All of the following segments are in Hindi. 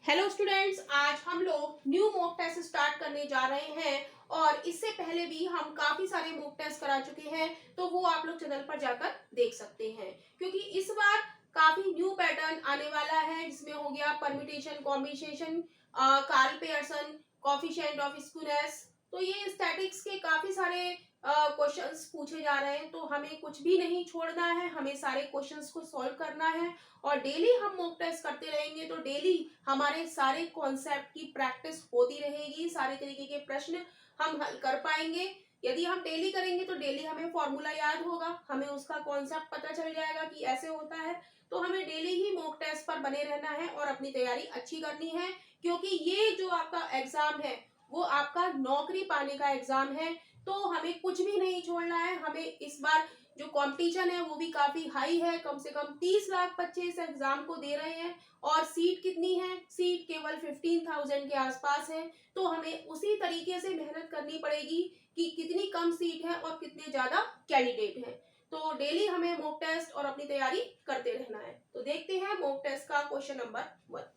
हेलो स्टूडेंट्स, आज हम लोग न्यू मॉक टेस्ट स्टार्ट करने जा रहे हैं और इससे पहले भी हम काफी सारे मॉक टेस्ट करा चुके हैं, तो वो आप लोग चैनल पर जाकर देख सकते हैं। क्योंकि इस बार काफी न्यू पैटर्न आने वाला है, जिसमें हो गया permutation, combination, Karl Pearson, coefficient of skewness. तो ये स्टैटिक्स के काफी सारे क्वेश्चंस पूछे जा रहे हैं, तो हमें कुछ भी नहीं छोड़ना है, हमें सारे क्वेश्चंस को सॉल्व करना है। और डेली हम मॉक टेस्ट करते रहेंगे, तो डेली हमारे सारे कॉन्सेप्ट की प्रैक्टिस होती रहेगी, सारे तरीके के प्रश्न हम हल कर पाएंगे। यदि हम डेली करेंगे तो डेली हमें फॉर्मूला याद होगा, हमें उसका कॉन्सेप्ट पता चल जाएगा कि ऐसे होता है। तो हमें डेली ही मॉक टेस्ट पर बने रहना है और अपनी तैयारी अच्छी करनी है, क्योंकि ये जो आपका एग्जाम है वो आपका नौकरी पाने का एग्जाम है। तो हमें कुछ भी नहीं छोड़ना है। हमें इस बार जो कंपटीशन है वो भी काफी हाई है, कम से कम 30 लाख बच्चे इस एग्जाम को दे रहे हैं और सीट कितनी है? सीट केवल 15,000 के आसपास है। तो हमें उसी तरीके से मेहनत करनी पड़ेगी कि कितनी कम सीट है और कितने ज्यादा कैंडिडेट हैं। तो डेली हमें मॉक टेस्ट और अपनी तैयारी करते रहना है। तो देखते हैं मॉक टेस्ट का क्वेश्चन नंबर 1।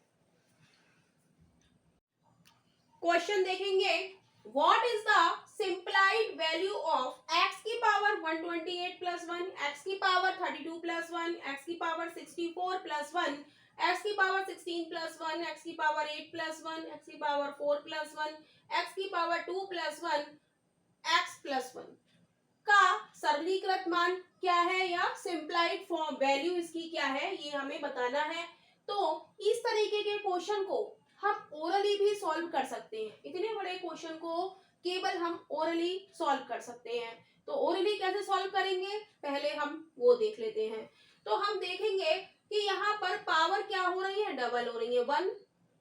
क्वेश्चन देखेंगे, What is the simplified value of x की पावर 128 प्लस 1, x की पावर 32 प्लस 1, x की पावर 64 प्लस 1, x की पावर 16 प्लस 1, x की पावर 8 प्लस 1, x की पावर 4 प्लस 1, x की पावर 2 प्लस 1, x प्लस 1 का सरलीकृत मान क्या है, या सिंप्लाइड फॉर्म वैल्यू इसकी क्या है, ये हमें बताना है। तो इस तरीके के क्वेश्चन को हम ओरली भी सॉल्व कर सकते हैं। इतने बड़े क्वेश्चन को केवल हम ओरली सॉल्व कर सकते हैं। तो ओरली कैसे सॉल्व करेंगे, पहले हम वो देख लेते हैं। तो हम देखेंगे कि यहाँ पर पावर क्या हो रही है, डबल हो रही है। 1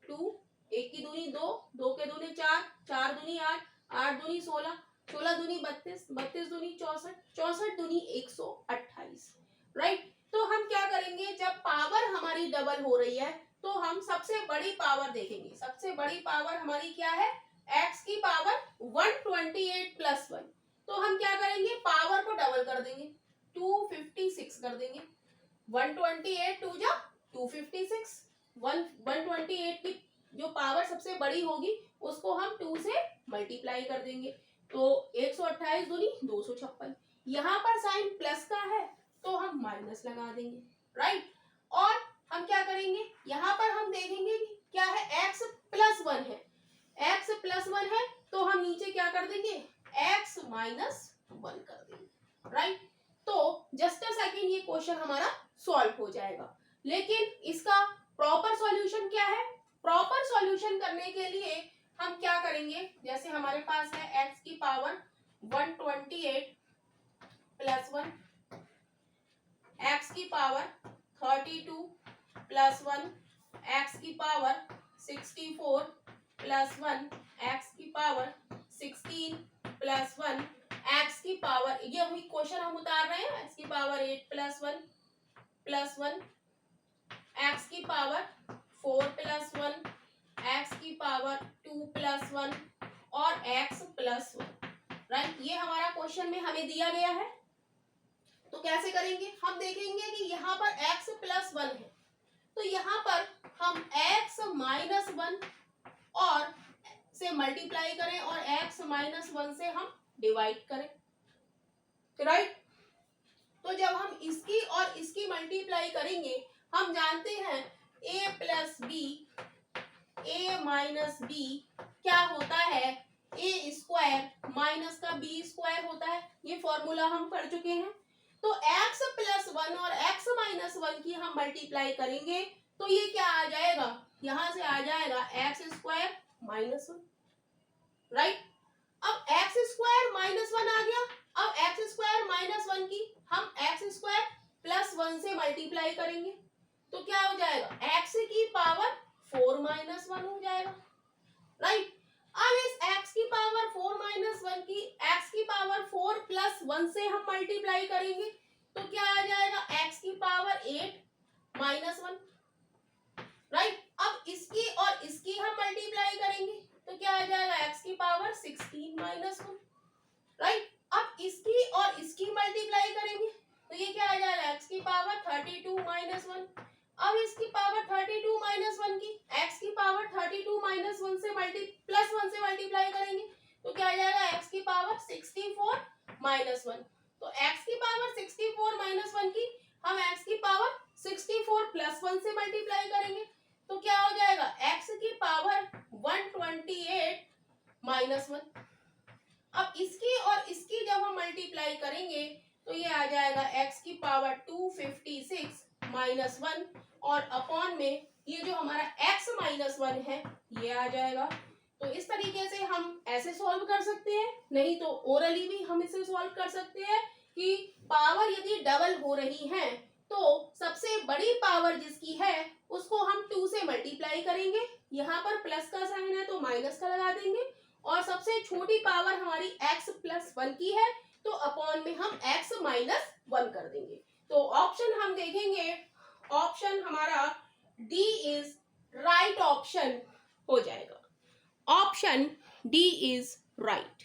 2, 1 की दूनी 2, 2 के दूनी 4, 4 दूनी 8, 8 दूनी 16, 16 दूनी 32, 32 दूनी 64, 64 दूनी 128। राइट। तो हम क्या करेंगे, जब पावर हमारी डबल हो रही है तो हम सबसे बड़ी पावर देखेंगे। सबसे बड़ी पावर हमारी क्या है, x की पावर 128 प्लस 1। तो हम क्या करेंगे, पावर को डबल कर देंगे, 256 कर देंगे। 128 टू जा 256, 128 की जो पावर सबसे बड़ी होगी उसको हम 2 से मल्टीप्लाई कर देंगे। तो 128 दूनी 256। यहाँ पर साइन प्लस का है तो हम माइनस लगा देंगे। राइट। और हम क्या करेंगे, यहाँ पर हम देखेंगे कि क्या है, x प्लस 1 है। x प्लस 1 है तो हम नीचे क्या कर देंगे, x माइनस 1 कर देंगे। राइट। तो जस्ट अ सेकेंड, ये क्वेश्चन हमारा सॉल्व हो जाएगा। लेकिन इसका प्रॉपर सॉल्यूशन क्या है, प्रॉपर सॉल्यूशन करने के लिए हम क्या करेंगे, जैसे हमारे पास है x की पावर 128 प्लस 1, x की पावर 32 प्लस 1, x की पावर 64 प्लस 1, x की पावर 16 प्लस 1, x की पावर, ये वही क्वेश्चन हम उतार रहे हैं, x की पावर 8 प्लस 1 प्लस 1, x की पावर 4 प्लस 1, x की पावर 2 प्लस 1 और x प्लस 1। राइट। ये हमारा क्वेश्चन में हमें दिया गया है। तो कैसे करेंगे, हम देखेंगे कि यहाँ पर x प्लस 1 है, तो यहाँ पर हम x माइनस 1 और से मल्टीप्लाई करें और x माइनस 1 से हम डिवाइड करें। राइट। तो जब हम इसकी और इसकी मल्टीप्लाई करेंगे, हम जानते हैं a plus B, a minus B क्या होता है, a स्क्वायर माइनस का b स्क्वायर होता है। ये फॉर्मूला हम पढ़ चुके हैं। तो x प्लस 1 और x माइनस 1 की हम मल्टीप्लाई करेंगे तो ये क्या आ जाएगा, यहां से आ जाएगा x स्क्वायर माइनस 1। राइट। अब x स्क्वायर माइनस 1 आ गया। अब x स्क्वायर माइनस 1 की हम x स्क्वायर प्लस 1 से मल्टीप्लाई करेंगे तो क्या हो जाएगा, x की पावर 4 माइनस 1 हो जाएगा। राइट। अब इस x की पावर 4 माइनस 1 की x की पावर 4 प्लस 1 से हम मल्टीप्लाई करेंगे तो क्या आ जाएगा, x की पावर 8 माइनस 1। राइट। अब इसकी और इसकी हम मल्टीप्लाई करेंगे तो क्या आ जाएगा, x की पावर 16 माइनस 1। राइट। अब इसकी और इसकी मल्टीप्लाई करेंगे तो ये क्या आ जाएगा, x की पावर 32 माइनस 1। अब इसकी पावर 32 माइनस 1 की x की पावर -1। तो x की पावर 64 -1 की हम x की पावर 64 + 1 से मल्टीप्लाई करेंगे तो क्या हो जाएगा, x की पावर 128 -1। अब इसकी और इसकी जब हम मल्टीप्लाई करेंगे तो ये आ जाएगा x की पावर 256 -1 और अपॉन में ये जो हमारा x -1 है ये आ जाएगा। तो इस तरीके से हम ऐसे सॉल्व कर सकते हैं, नहीं तो ओरली भी हम इसे सॉल्व कर सकते हैं कि पावर यदि डबल हो रही है तो सबसे बड़ी पावर जिसकी है उसको हम 2 से मल्टीप्लाई करेंगे, यहाँ पर प्लस का साइन है तो माइनस का लगा देंगे, और सबसे छोटी पावर हमारी x + 1 की है तो अपॉन में हम x - 1 कर देंगे। तो ऑप्शन हम देखेंगे, ऑप्शन हमारा डी इज राइट ऑप्शन हो जाएगा। Option D is right.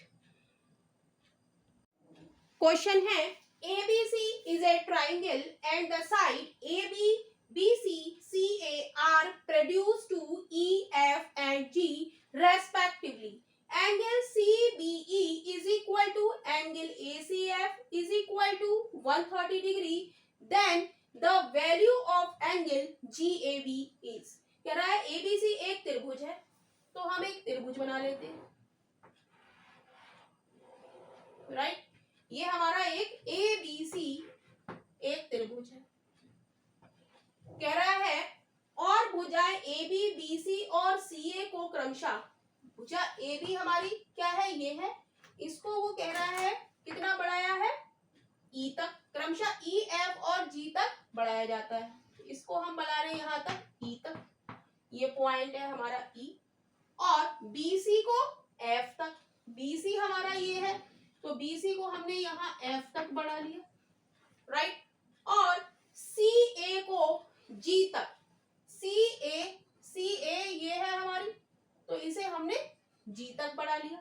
Question है ABC is a triangle and the side AB, BC, CA are produced to E, F and G respectively. Angle CBE is equal to angle ACF is equal to 130 degree. Then the value of angle GAB is. कह रहा है ABC एक त्रिभुज है तो हम एक त्रिभुज बना लेते हैं, राइट। ये हमारा एक ABC एक त्रिभुज है। कह रहा है और भुजाएं AB, BC और CA को क्रमशः, भुजा AB हमारी क्या है, ये है, इसको वो कह रहा है कितना बढ़ाया है, E तक, क्रमशः E, F और G तक बढ़ाया जाता है। इसको हम बढ़ा रहे हैं यहाँ तक E तक, ये पॉइंट है हमारा E, और BC को F तक, BC हमारा ये है तो BC को हमने यहाँ F तक बढ़ा लिया, राइट, और CA को G तक, CA ये है हमारी तो इसे हमने G तक बढ़ा लिया।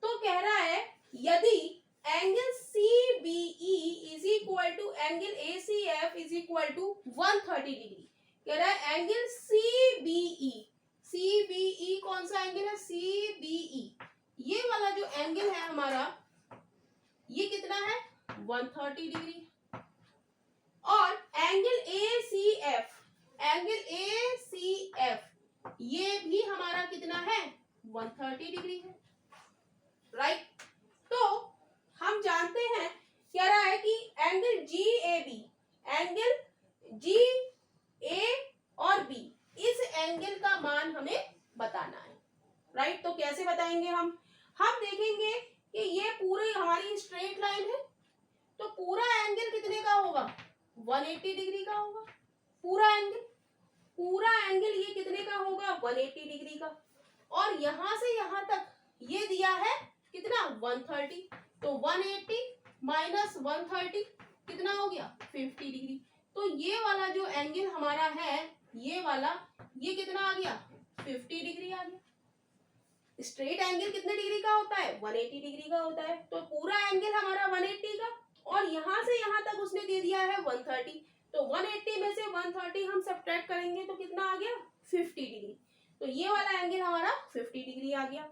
तो कह रहा है यदि angle CBE is equal to angle ACF is equal to 130 degree, कह रहा है एंगल CBE कौन सा एंगल है, CBE ये वाला जो एंगल है हमारा ये कितना है 130 डिग्री, और एंगल ACF ये भी हमारा कितना है 130 डिग्री है, राइट। तो हम जानते हैं कह रहा है कि एंगल GA और B इस एंगल का मान हमें बताना है, राइट। तो कैसे बताएंगे हम देखेंगे कि ये पूरी हमारी स्ट्रेट लाइन है तो पूरा एंगल कितने का होगा 180 डिग्री का होगा, पूरा एंगल ये कितने का होगा 180 डिग्री का, और यहां से यहां तक ये दिया है कितना 130, तो 180 - 130 कितना हो गया 50 डिग्री। तो ये वाला जो एंगल हमारा है ये वाला ये कितना आ गया 50 डिग्री आ गया। स्ट्रेट एंगल कितने डिग्री का होता है 180 डिग्री का होता है, तो पूरा एंगल हमारा 180 का, और यहां से यहां तक उसने दे दिया है 130, तो 180 में से 130 हम सब्ट्रैक्ट करेंगे तो कितना आ गया 50 डिग्री, तो ये वाला एंगल हमारा 50 डिग्री आ गया।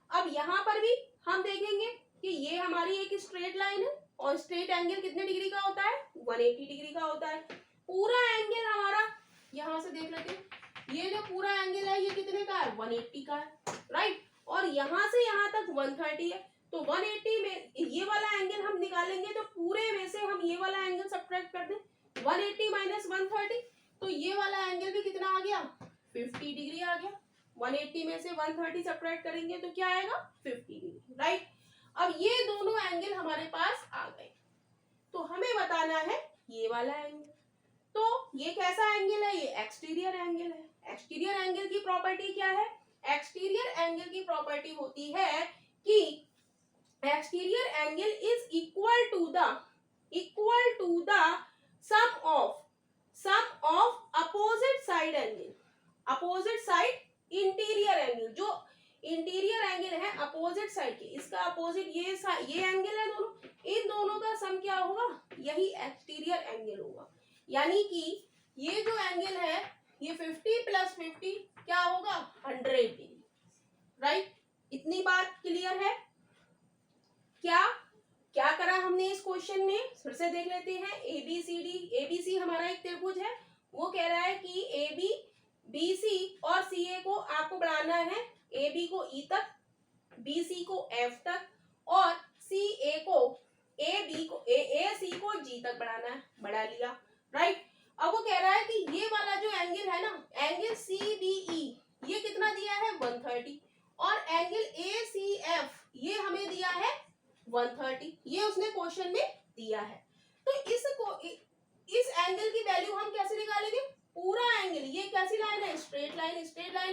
अब यहाँ पर भी हम देखेंगे कि ये हमारी एक स्ट्रेट लाइन है और स्ट्रेट एंगल कितने डिग्री का होता है 180 डिग्री का होता है। पूरा एंगल हमारा यहाँ से देख लेते हैं, ये जो पूरा एंगल है ये कितने का है 180 का है, राइट, और यहाँ से यहाँ तक 130 है, तो 180 में ये वाला एंगल हम निकालेंगे तो पूरे में से हम ये वाला एंगल सब्ट्रैक्ट कर दें 180 - 130, तो ये वाला एंगल भी कितना आ गया 50 डिग्री आ गया। 180 में से 130 सब्ट्रैक्ट करेंगे तो क्या आएगा 50 डिग्री, राइट। अब ये दोनों एंगल हमारे पास आ गए, तो हमें बताना है ये वाला एंगल। तो ये कैसा एंगल है, ये एक्सटीरियर एंगल है। एक्सटीरियर एंगल की प्रॉपर्टी क्या है, एक्सटीरियर एंगल की प्रॉपर्टी होती है कि exterior angle is equal to the sum of opposite side angle, opposite side interior angle, जो इंटीरियर एंगल है अपोजिट साइड के, इसका अपोजिट ये एंगल है दोनों, इन दोनों का सम क्या होगा, यही एक्सटीरियर एंगल होगा। यानी कि ये जो एंगल है ये 50 + 50 क्या होगा 100 डिग्री, राइट। इतनी बात क्लियर है क्या क्या करा हमने इस क्वेश्चन में, फिर से देख लेते हैं। एबीसी हमारा एक त्रिभुज है, वो कह रहा है कि AB BC और CA को आपको बढ़ाना है, AB को E तक, BC को F तक और AC को G तक बढ़ाना है। बढ़ा लिया, राइट। अब वो कह रहा है कि ये वाला जो एंगल है ना, एंगल CBE, ये कितना दिया है 130, और एंगल ACF ये हमें दिया है 130, ये उसने क्वेश्चन में दिया है। तो इस एंगल की वैल्यू हम कैसे निकालेंगे, पूरा एंगल, ये कैसी लाइन है, स्ट्रेट लाइन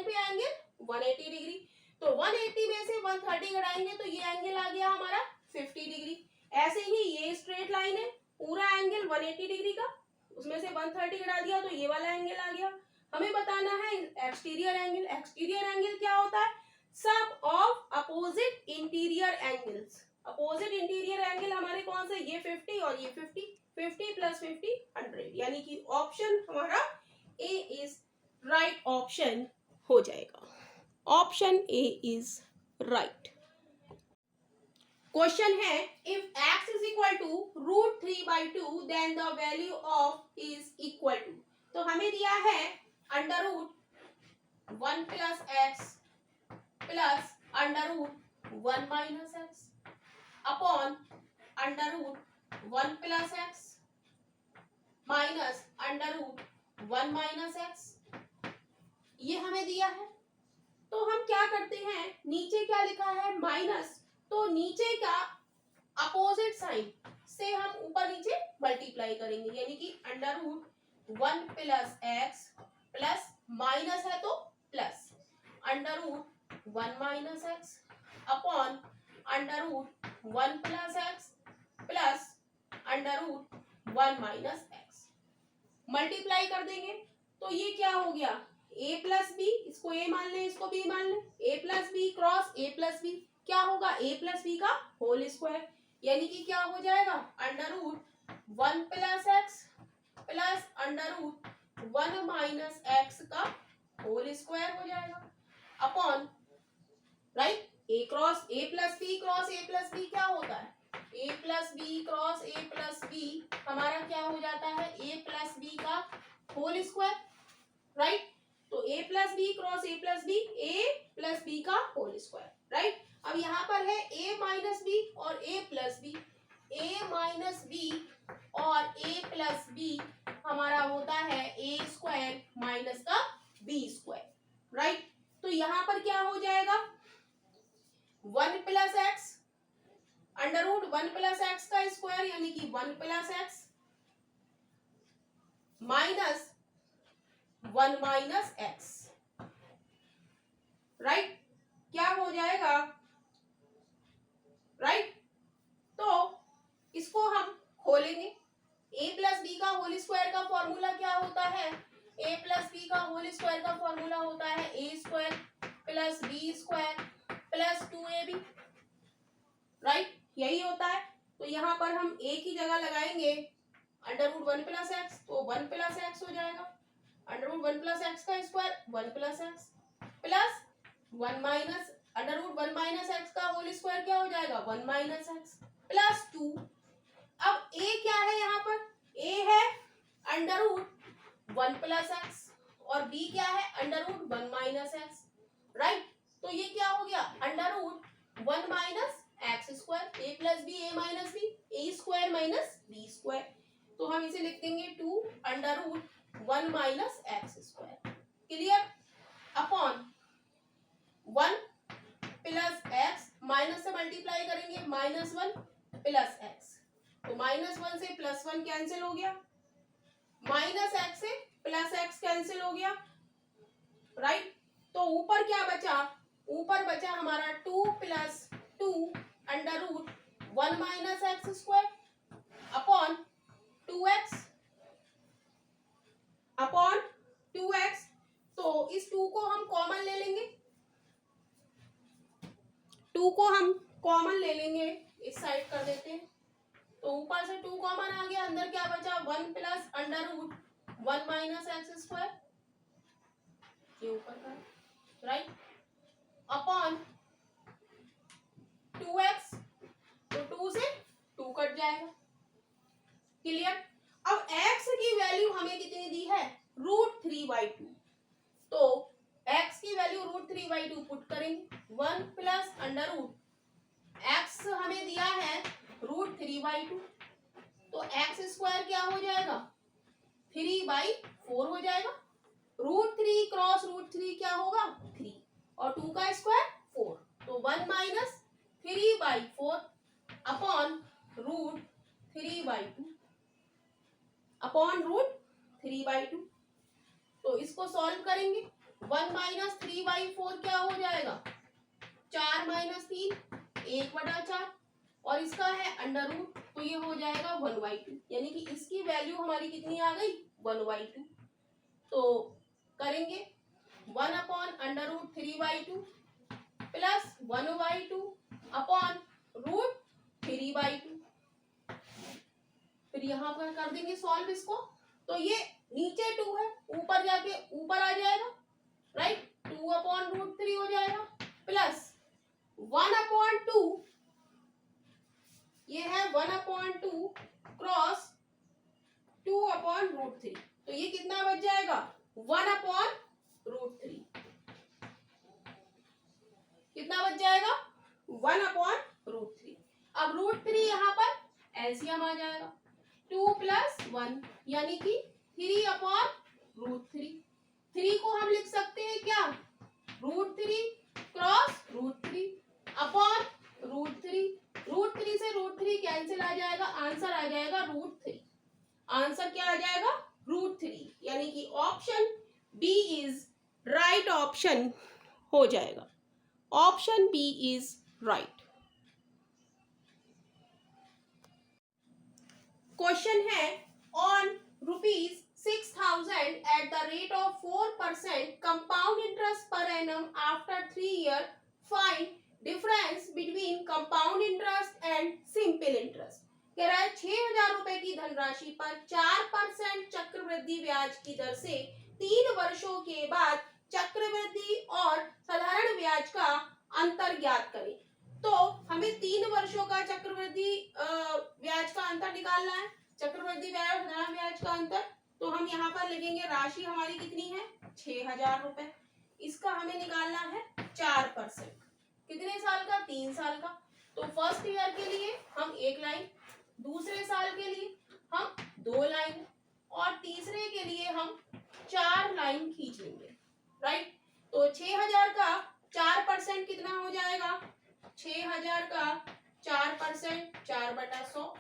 पे एंगल 180 डिग्री, तो 180 में से 130 घटाएंगे तो ये एंगल आ गया हमारा 50 डिग्री। ऐसे ही ये स्ट्रेट लाइन है, पूरा एंगल 180 डिग्री का, उसमें से 130 घटा दिया तो ये वाला एंगल आ गया। हमें बताना है एक्सटीरियर एंगल। एक्सटीरियर एंगल क्या होता है, sum of opposite interior angles. Opposite interior angle हमारे कौन से, ये 50 और ये 50, 50 प्लस 50 100, यानी कि ऑप्शन हमारा ए इज राइट ऑप्शन हो जाएगा। Option A is right. Question है, if x is equal to √3/2 then the value of is equal to. तो हमें दिया है √1 plus x plus √1 minus x upon √1 plus x minus √1 minus x, ये हमें दिया है। तो हम क्या करते हैं, नीचे क्या लिखा है माइनस, तो नीचे का अपोजिट साइन से हम ऊपर नीचे मल्टीप्लाई करेंगे, यानी कि √1 प्लस एक्स प्लस माइनस है तो plus √1 minus x upon √1 plus x plus √1 minus X, multiply कर देंगे तो ये क्या हो गया, a प्लस बी, इसको a मान लें, इसको b मान लें, a plus B cross a plus B क्या होगा, a प्लस बी का होल स्क्वायर, यानी कि क्या हो जाएगा √1 plus x plus √1 minus X का होल स्क्वायर हो जाएगा upon, right, a cross a plus B cross a plus B क्या होता है, a plus B cross a plus B हमारा क्या हो जाता है, a प्लस बी का होल स्क्वायर, राइट। तो a plus B cross a plus B, a plus B का होल स्क्वायर, राइट। अब यहाँ पर है a माइनस बी और a plus B, a minus B और a प्लस बी हमारा होता है a स्क्वायर माइनस का b स्क्वायर, राइट। तो यहाँ पर क्या हो जाएगा 1 प्लस एक्स √1 प्लस एक्स का स्क्वायर, यानी कि 1 plus x minus 1 minus X, right, क्या हो जाएगा, राइट। तो इसको हम खोलेंगे, a प्लस बी का होल स्क्वायर का फॉर्मूला क्या होता है, a प्लस बी का होल स्क्वायर का फॉर्मूला होता है a square plus B square plus 2ab, right, यही होता है। तो यहाँ पर हम a की जगह लगाएंगे √1 प्लस एक्स, तो 1 प्लस एक्स हो जाएगा, √1 प्लस एक्स का square 1 plus x plus 1 minus √1 minus X का होल स्क्वायर क्या हो जाएगा 1 माइनस एक्स प्लस 2। अब a क्या है यहाँ पर, a है √1 प्लस एक्स और b क्या है √1 माइनस एक्स, राइट। तो ये क्या हो गया √1 minus X square, a plus B a minus B, a square minus b square, तो हम इसे लिख देंगे 2 √1 minus X square, clear, upon 1 plus x minus से मल्टीप्लाई करेंगे -1 प्लस एक्स, तो -1 से +1 कैंसिल हो गया, माइनस एक्स से प्लस एक्स कैंसिल हो गया, राइट। तो ऊपर क्या बचा, ऊपर बचा हमारा 2 plus 2 √1 minus X square upon 2x upon 2x, तो इस 2 को हम कॉमन ले लेंगे, 2 को हम कॉमन ले लेंगे, इस साइड कर देते हैं, तो ऊपर से 2 कॉमन आ गया, अंदर क्या बचा 1 प्लस √1 माइनस एक्स स्क्वायर, ये ऊपर का, राइट, अपॉन 2x, तो 2 से 3/2 पुट करेंगे 1 प्लस अंडर रूट एक्स हमें दिया है √3/2 तो एक्स स्क्वायर क्या हो जाएगा 3/4 हो जाएगा √3 क्रॉस √3 क्या होगा 3 और 2 का स्क्वायर 4 तो 1 माइनस 3/4 अपॉन √3/2 अपॉन √3/2 तो इसको सॉल्व करेंगे 1 माइनस 3/4 क्या हो जाएगा 4 माइनस 3 1/4 और इसका है अंडर रूट तो ये हो जाएगा 1/2 यानी कि इसकी वैल्यू हमारी कितनी आ गई 1/2 तो करेंगे 1 upon under root 3/2 plus 1/2 upon √3/2 फिर यहाँ पर कर देंगे सॉल्व इसको तो ये नीचे 2 है ऊपर जाके ऊपर आ जाएगा राइट 2 अपॉन √3 हो जाएगा प्लस 1/2 ये है 1/2 क्रॉस 2 अपॉन √3 तो ये कितना बच जाएगा 1 अपॉन √3 कितना बच जाएगा 1 अपॉन √3 अब √3 यहाँ पर एलसीएम आ जाएगा 2 प्लस 1 यानी कि 3 अपॉन √3 3 को हम लिख सकते हैं क्या √3 क्रॉस √3 अपॉन √3 से √3 कैंसिल आ जाएगा आंसर आ जाएगा √3 आंसर क्या आ जाएगा √3 यानी कि option B is right option हो जाएगा option B is right question है on ₹6,000 at the rate of 4% compound interest per annum after 3 years find difference between compound interest and simple interest कह रहा है 6,000 रुपए की धनराशि पर 4% चक्रवृद्धि ब्याज की दर से 3 वर्षों के बाद चक्रवृद्धि और साधारण ब्याज का अंतर ज्ञात करें तो हमें 3 वर्षों का चक्रवृद्धि ब्याज का अंतर निकालना है चक्रवृद्धि ब्याज और साधारण ब्याज का अंतर तो हम यहाँ पर लिखेंगे राशि हमारी कितनी है 6,000 रुपए इसका हमें निकालना है 4% कितने साल का 3 साल का तो फर्स्ट ईयर के लिए हम 1 लाइन दूसरे साल के लिए हम 2 लाइन और तीसरे के लिए हम 4 लाइन खींच लेंगे राइट तो 6,000 का 4% कितना हो जाएगा 6,000 का 4% 4/100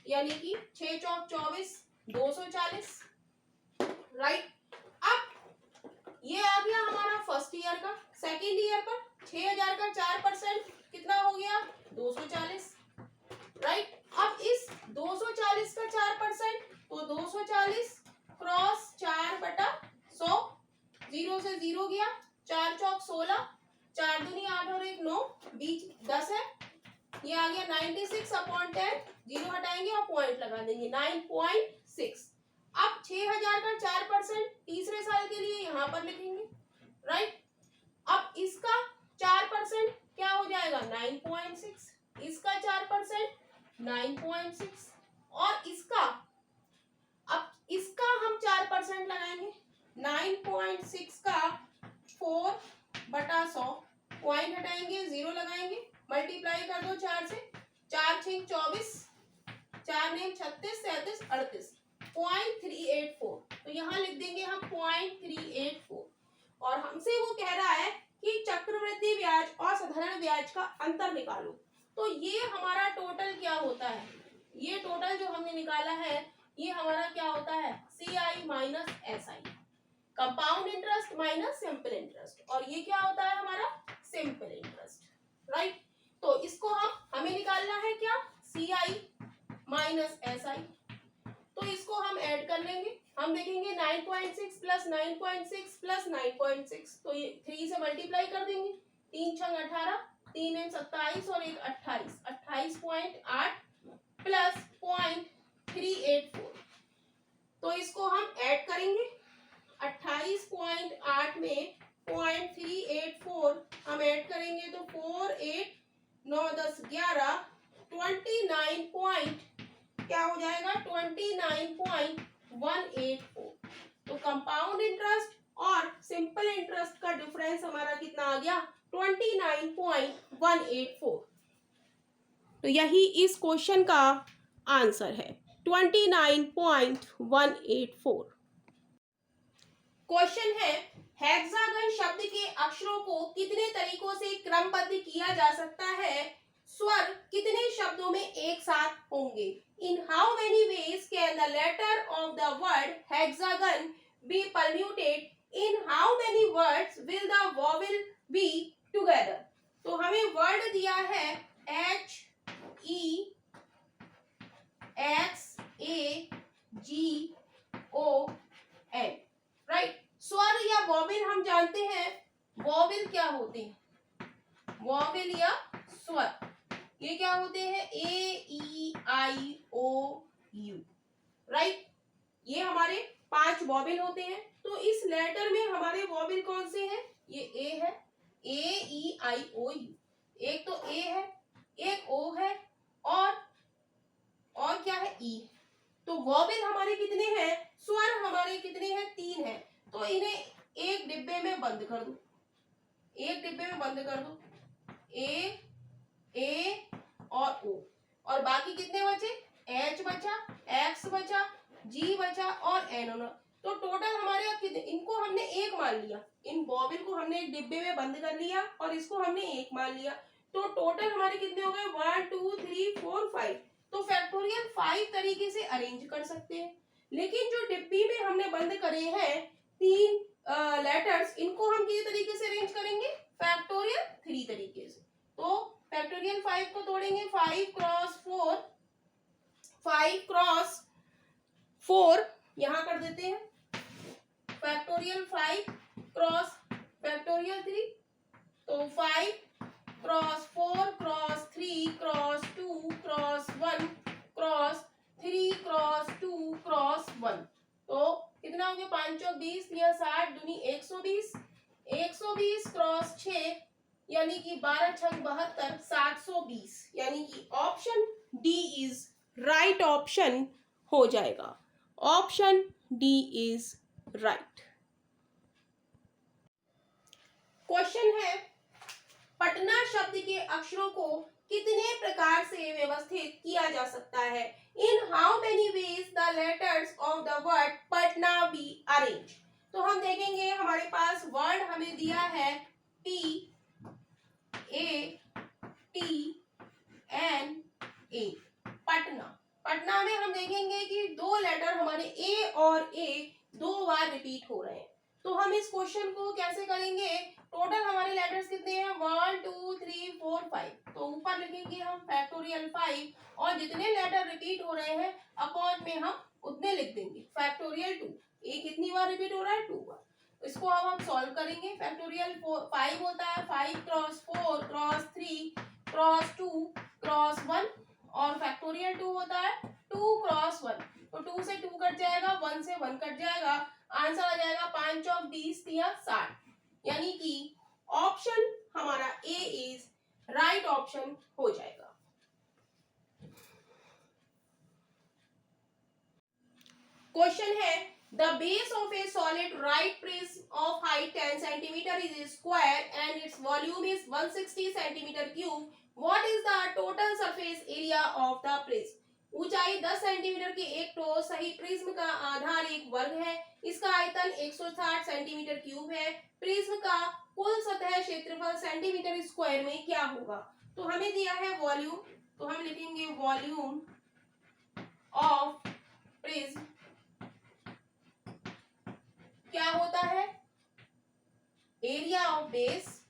यानी कि 6 चौक 24 240 राइट अब ये आ गया हमारा फर्स्ट ईयर का सेकेंड ईयर पर 6,000 का 4% कितना हो गया 240 राइट अब इस 240 का 4% तो 240 क्रॉस 4/100 0 से 0 गया 4 चौक 16 4 दूनी 8 और 1 9 बीच 10 है ये आ गया 96/10 जीरो हटाएंगे और पॉइंट लगा देंगे 9.6 अब 6,000 का 4% तीसरे साल के लिए यहाँ पर लिखेंगे राइट अब इसका 4% क्या हो जाएगा 9.6 इसका 4% 9.6 और इसका अब इसका हम 4% लगाएंगे 9.6 का 4/100 पॉइंट हटाएंगे 0 लगाएंगे मल्टीप्लाई कर दो 4 से 4 6 24 4 9 36 37 38 0.384 तो यहाँ लिख देंगे हम 0.384 और हमसे वो कह रहा है कि चक्रवृद्धि ब्याज और साधारण ब्याज का अंतर निकालो तो ये हमारा टोटल क्या होता है ये टोटल जो हमने निकाला है ये हमारा क्या होता है CI minus SI compound interest minus simple interest और ये क्या होता है हमारा सिंपल इंटरेस्ट राइट तो इसको हमें निकालना है क्या CI माइनस SI तो इसको हम ऐड कर लेंगे हम देखेंगे 9.6 प्लस 9.6 प्लस 9.6 तो ये 3 से मल्टीप्लाई कर देंगे 3 छंग 18 3 एम 27 और 1 28 28.8 प्लस 0.384 तो इसको हम ऐड करेंगे 28.8 में 0.384 हम ऐड करेंगे तो 4 8 9 10 11 29 क्या हो जाएगा 29.184 तो कंपाउंड इंटरेस्ट और सिंपल सिंपल इंटरेस्ट का डिफरेंस हमारा कितना आ गया 29.184। तो यही इस क्वेश्चन का आंसर है 29.184। क्वेश्चन है हेक्सागन शब्द के अक्षरों को कितने तरीकों से क्रमबद्ध किया जा सकता है, स्वर कितने शब्दों में एक साथ होंगे। In how many ways can the letter of the word hexagon be permuted, in how many words will the vowel be together. तो हमें वर्ड दिया है H E X A G O N, right. स्वर या वॉवेल हम जानते हैं, वॉवेल क्या होते हैं, वॉवेल या स्वर ये क्या होते हैं A E I O U, right. ये हमारे 5 वॉवेल होते हैं। तो इस लेटर में हमारे वॉवेल कौन से हैं, ये ए है AEIOU, एक तो ए है, एक ओ है और क्या है ई। तो वॉवेल हमारे कितने हैं, स्वर हमारे कितने हैं 3 हैं। तो इन्हें एक डिब्बे में बंद कर दो, एक डिब्बे में बंद कर दो, ए और ओ, और बाकी कितने बचे, एच बचा, एक्स बचा, जी बचा और एन होना। तो टोटल हमारे इनको हमने एक मान लिया, इन वॉवेल को हमने एक डिब्बे में बंद कर लिया और इसको हमने एक मान लिया। तो टोटल हमारे कितने हो गए 1 2 3 4 5। तो फैक्टोरियल 5 तरीके से अरेंज कर सकते हैं। लेकिन जो डिब्बी में हमने बंद करे हैं 3 लेटर्स, इनको हम किस तरीके से अरेंज करेंगे, फैक्टोरियल 3 तरीके से। तो फैक्टोरियल 5 को तोड़ेंगे, 5 क्रॉस 4 यहां कर देते हैं, फैक्टोरियल 5 क्रॉस फैक्टोरियल 3। तो 5 cross 4 cross 3 cross 2 cross 1 cross 3 cross 2 cross 1। तो कितना हो गया 5 चौक 20 या 60 दूनी 120, 120 क्रॉस 6 यानी कि 12 छंग 72, 720, यानी कि option D is right option हो जाएगा। Option D is right. Question है पटना शब्द के अक्षरों को कितने प्रकार से व्यवस्थित किया जा सकता है। इन how many veg the letters of the word Patna be arrange. तो हम देखेंगे हमारे पास वर्ड हमें दिया है PATNA, पटना। पटना में हम देखेंगे कि 2 लेटर हमारे ए और ए 2 बार रिपीट हो रहे हैं। तो हम इस क्वेश्चन को कैसे करेंगे, टोटल हमारे लेटर्स कितने हैं 1 2 3 4 5। तो ऊपर लिखेंगे हम फैक्टोरियल 5 और जितने लेटर रिपीट हो रहे हैं अपॉन में हम उतने लिख देंगे फैक्टोरियल 2। ए कितनी बार रिपीट हो रहा है 2 बार। इसको अब हम सॉल्व करेंगे। फैक्टोरियल 5 होता है 5 क्रॉस 4 क्रॉस 3 क्रॉस 2 क्रॉस 1 और फैक्टोरियल 2 होता है 2 क्रॉस 1। तो 2 से 2 कट जाएगा, 1 से 1 कट जाएगा, आंसर आ जाएगा 5 चौक 20 या 60, यानी कि ऑप्शन हमारा ए इज राइट ऑप्शन हो जाएगा। क्वेश्चन है the base of A solid right prism of height 10 centimetre is square and its volume is 160 centimetre cube. What is the total surface area of the prism. ऊंचाई 10 सेंटीमीटर के एक ठोस सही प्रिज्म का आधार एक वर्ग है, इसका आयतन 160 सेंटीमीटर क्यूब है। प्रिज्म का कुल सतह क्षेत्रफल सेंटीमीटर स्क्वायर में क्या होगा। तो हमें दिया है वॉल्यूम, तो हम लिखेंगे वॉल्यूम ऑफ प्रिज्म क्या होता है, area of base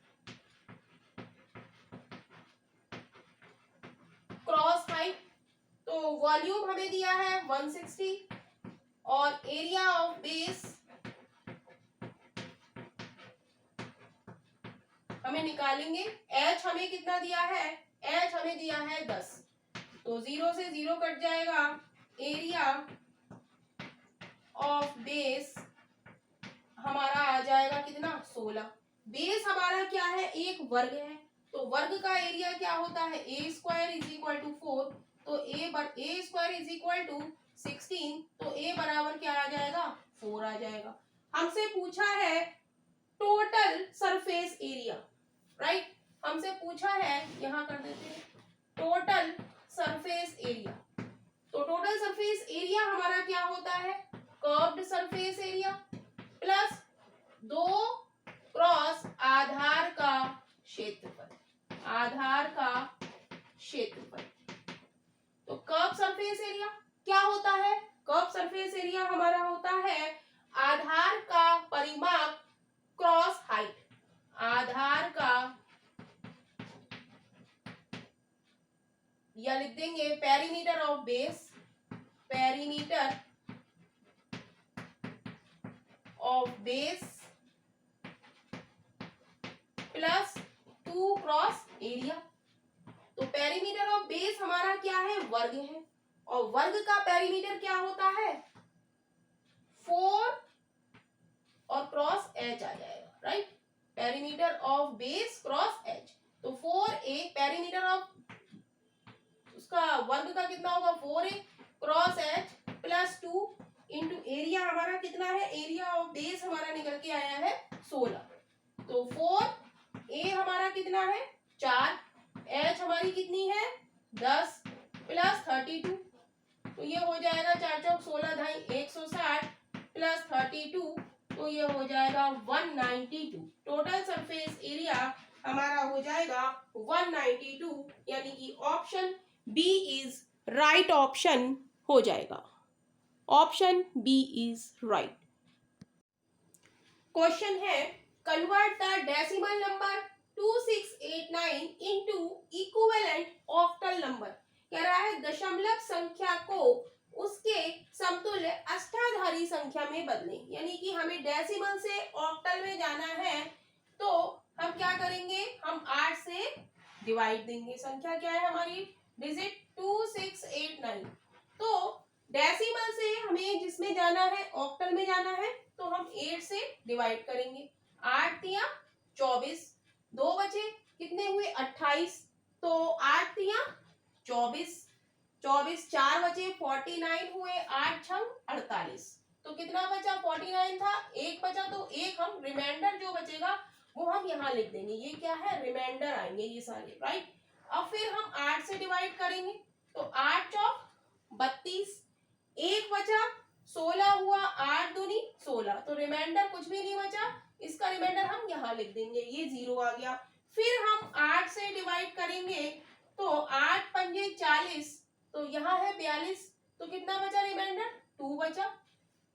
cross height. तो वॉल्यूम हमें दिया है 160 और एरिया ऑफ बेस हमें निकालेंगे। एच हमें कितना दिया है, एच हमें दिया है 10। तो 0 से 0 कट जाएगा, एरिया ऑफ बेस हमारा आ जाएगा कितना 16। बेस हमारा क्या है, एक वर्ग है, तो वर्ग का एरिया क्या होता है ए स्क्वायर इज इक्वल टू 4। तो ए स्क्वायर इज इक्वल टू 16, तो ए बराबर क्या आ जाएगा 4 आ जाएगा। हमसे पूछा है टोटल सरफेस एरिया, राइट। हमसे पूछा है, यहाँ कर देते हैं टोटल सरफेस एरिया। तो टोटल सरफेस एरिया हमारा क्या होता है, curved surface area plus 2 cross आधार का क्षेत्रफल, आधार का क्षेत्रफल। तो कर्व सरफेस एरिया क्या होता है, कर्व सरफेस एरिया हमारा होता है आधार का परिमाप क्रॉस हाइट, आधार का, या लिख देंगे perimeter of base, perimeter of base plus 2 cross area. तो पेरीमीटर ऑफ बेस हमारा क्या है, वर्ग है, और वर्ग का पेरीमीटर क्या होता है 4 और क्रॉस एच आ जाएगा, right. Perimeter of base cross H, तो 4a पेरीमीटर ऑफ उसका वर्ग का कितना होगा 4a cross H plus 2 into area हमारा कितना है, एरिया ऑफ बेस हमारा निकल के आया है 16। तो 4a हमारा कितना है 4, एच हमारी कितनी है 10 प्लस 32, तो ये हो जाएगा 4 चौक 16 ढाई 160 प्लस 32, तो ये हो जाएगा 192। टोटल सरफेस एरिया हमारा हो जाएगा 192, यानी कि option B is right option हो जाएगा, option B is right. Question है convert the decimal number 2689 into equivalent octal number. कह रहा है दशमलव संख्या को उसके समतुल्य अष्टाधारी संख्या में बदलें, यानी कि हमें डेसिमल से ऑक्टल में जाना है, तो हम क्या करेंगे, हम 8 से डिवाइड देंगे। संख्या क्या है हमारी डिजिट 2689, तो डेसिमल से हमें जिसमें जाना है ऑक्टल में जाना है, तो हम 8 से डिवाइड करेंगे। 8 तिया 24, 2 बचे कितने हुए 28, तो 8 तिया 24, 24 4 बचे 49 हुए, 8 छंग 48, तो कितना बचा 49 था, एक बचा, तो एक हम रिमाइंडर जो बचेगा वो हम यहाँ लिख देंगे, ये क्या है रिमाइंडर आएंगे ये सारे, राइट। अब फिर हम 8 से डिवाइड करेंगे, तो 8 चौक 32, एक बचा 16 हुआ, 8 दूनी 16, तो रिमाइंडर कुछ भी नहीं बचा, इसका रिमाइंडर हम यहाँ लिख देंगे, ये 0 आ गया। फिर हम 8 से डिवाइड करेंगे, तो 8 पंजे 40, तो यहाँ है 42, तो कितना बचा रिमाइंडर 2 बचा,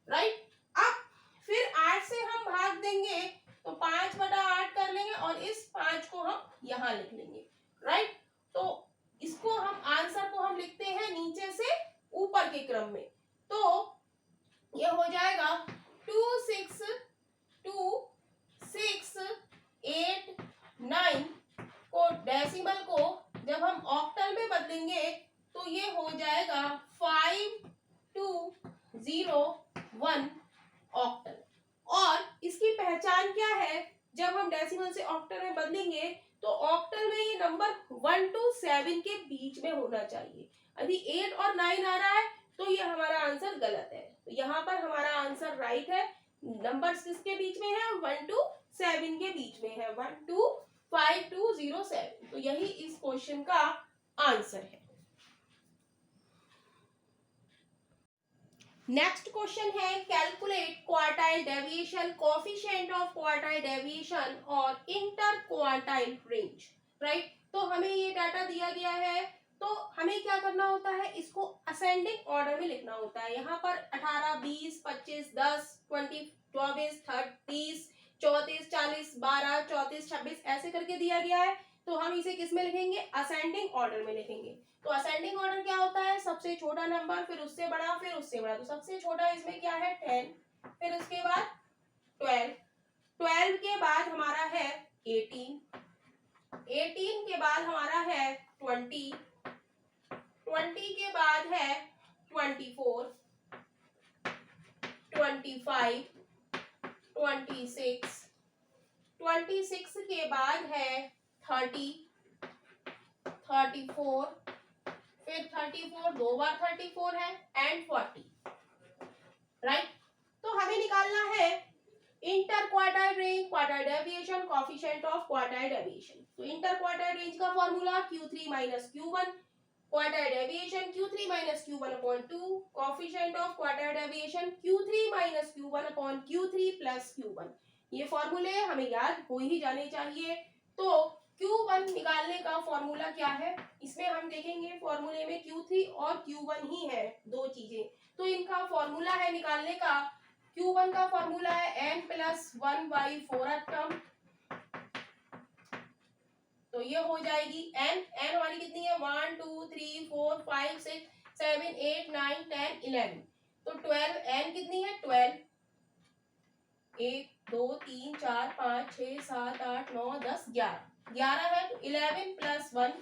राइट। अब फिर 8 से हम भाग देंगे, तो 5/8 कर लेंगे, और इस 5 को हम यहाँ लिख लेंगे, राइट। तो इसको हम आंसर को हम लिखते हैं नीचे से ऊपर के क्रम में, तो ये हो जाएगा 26268 को डेसिमल को जब हम ऑक्टल में बदलेंगे, तो ये हो जाएगा 5201 ऑक्टल। और इसकी पहचान क्या है, जब हम डेसिमल से ऑक्टल में बदलेंगे, तो ऑक्टल में ये नंबर 1 to 7 के बीच में होना चाहिए। यदि 8 और 9 आ रहा है, तो ये हमारा आंसर गलत है। तो यहाँ पर हमारा आंसर राइट है, नंबर किसके बीच में है 1 to 7 के बीच में है, 125 207, तो यही इस क्वेश्चन का आंसर है। नेक्स्ट क्वेश्चन है calculate quartile deviation, coefficient of quartile deviation और इंटर क्वार्टाइल रेंज, राइट। तो हमें ये डाटा दिया गया है, तो हमें क्या करना होता है, इसको असेंडिंग ऑर्डर में लिखना होता है। यहाँ पर 18 20 25 10 20 24 30 34 40 12 34 26 ऐसे करके दिया गया है, तो हम इसे किस में लिखेंगे, असेंडिंग ऑर्डर में लिखेंगे। तो असेंडिंग ऑर्डर क्या होता है, सबसे छोटा नंबर, फिर उससे बड़ा, फिर उससे बड़ा। तो सबसे छोटा इसमें क्या है 10, फिर उसके बाद 12, 12 के बाद हमारा है 18, 18 के बाद हमारा है 20, 20 के बाद है 24, 25, 26, 26 के बाद है 30, 34, फिर 34 दो बार 34 है, एंड 40, राइट। तो हमें निकालना है inter quartile range, quartile deviation, coefficient of quartile deviation. तो इंटर क्वार्टाइल रेंज का formula Q3 minus Q1, quartile deviation Q3 minus Q1 upon 2, coefficient of quartile deviation Q3 minus Q1 upon Q3 plus Q1। ये फॉर्मूले हमें याद हो ही जाने चाहिए। तो Q1 निकालने का फॉर्मूला क्या है, इसमें हम देखेंगे फॉर्मूले में Q3 और Q1 ही है, दो चीजें। तो इनका फॉर्मूला है निकालने का, Q1 का फॉर्मूला है n प्लस 1/4 टर्म। तो ये हो जाएगी n हमारी कितनी है 1 2 3 4 5 6 7 8 9 10 11। तो 12 n कितनी है 12, 1 2 3 4 5 6 7 8 9 10 11, 11 है तो 11 प्लस 1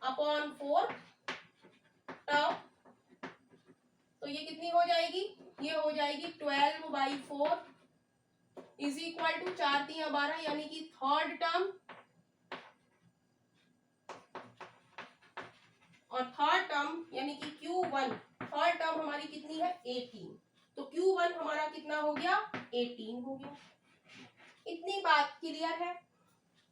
अपॉन 4 टर्म। तो ये कितनी हो जाएगी, ये हो जाएगी 12/4 इज इक्वल टू 4 3 12, यानी कि थर्ड टर्म। और थर्ड टर्म यानी कि Q1, थर्ड टर्म हमारी कितनी है 18। तो Q1 हमारा कितना हो गया 18 हो गया। इतनी बात क्लियर है।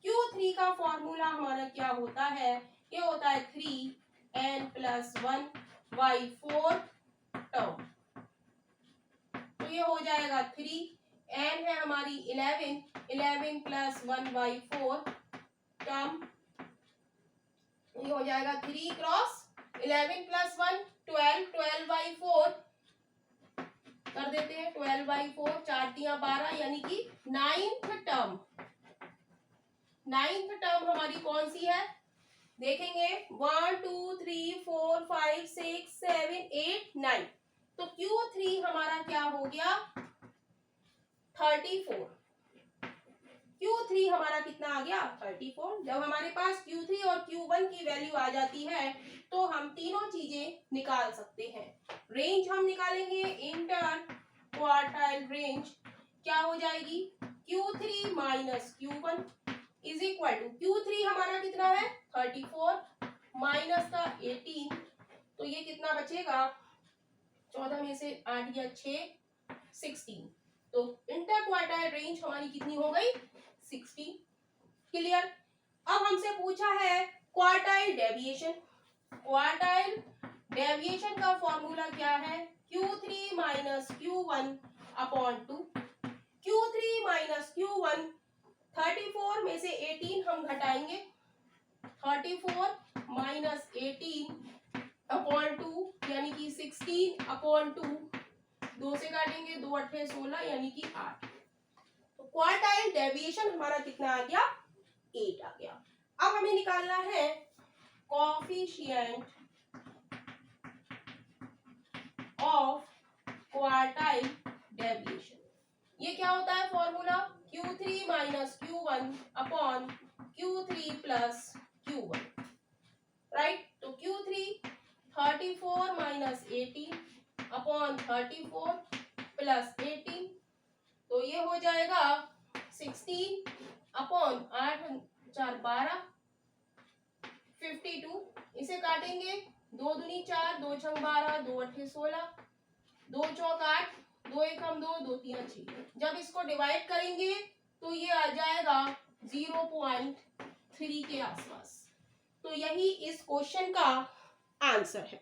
Q3 का फॉर्मूला हमारा क्या होता है, ये होता है 3n प्लस 1/4 टर्म। तो ये हो जाएगा 3n है हमारी 11 प्लस 1/4 टर्म। ये हो जाएगा 3 क्रॉस 11 प्लस 1 12, 12/4 कर देते हैं, 12/4 4 3 12, यानी कि 9th टर्म। 9th टर्म हमारी कौन सी है देखेंगे, 1 2 3 4 5 6 7 8 9। तो Q3 हमारा क्या हो गया 34। Q3 हमारा कितना आ गया 34। जब हमारे पास Q3 और Q1 की वैल्यू आ जाती है तो हम तीनों चीजें निकाल सकते हैं। रेंज हम निकालेंगे, इंटर क्वार्टाइल रेंज क्या हो जाएगी Q3 minus Q1 is equal to, Q3 हमारा कितना है 34 माइनस का 18, तो ये कितना बचेगा 14 में से 8 या 6 16। तो इंटर क्वार्टाइल रेंज हमारी कितनी हो गई 60। क्लियर। अब हमसे पूछा है क्वार्टाइल डेविएशन। क्वार्टाइल डेविएशन का फॉर्मूला क्या है Q3 minus Q1 upon 2। Q3 minus Q1, 34 में से 18 हम घटाएंगे, 34 माइनस 18 अपॉन 2 यानी कि 16 अपॉन 2, 2 से काटेंगे 2 8 16 यानी कि 8। तो क्वार्टाइल डेविएशन हमारा कितना आ गया 8 आ गया। अब हमें निकालना है कोफिशिएंट ऑफ क्वार्टाइल डेविएशन। ये क्या होता है formula Q3 minus Q1 upon Q3 plus Q1, right. तो Q3 34 माइनस 18 अपॉन 34 प्लस 18, तो ये हो जाएगा 16 अपॉन 8 4 12 52। इसे काटेंगे 2 दूनी 4 2 छंग 12 2 अट्ठे 16 2 चौक 8 2 एक हम 2 2 3 6। जब इसको डिवाइड करेंगे तो ये आ जाएगा 0.3 के आसपास। तो यही इस क्वेश्चन का आंसर है।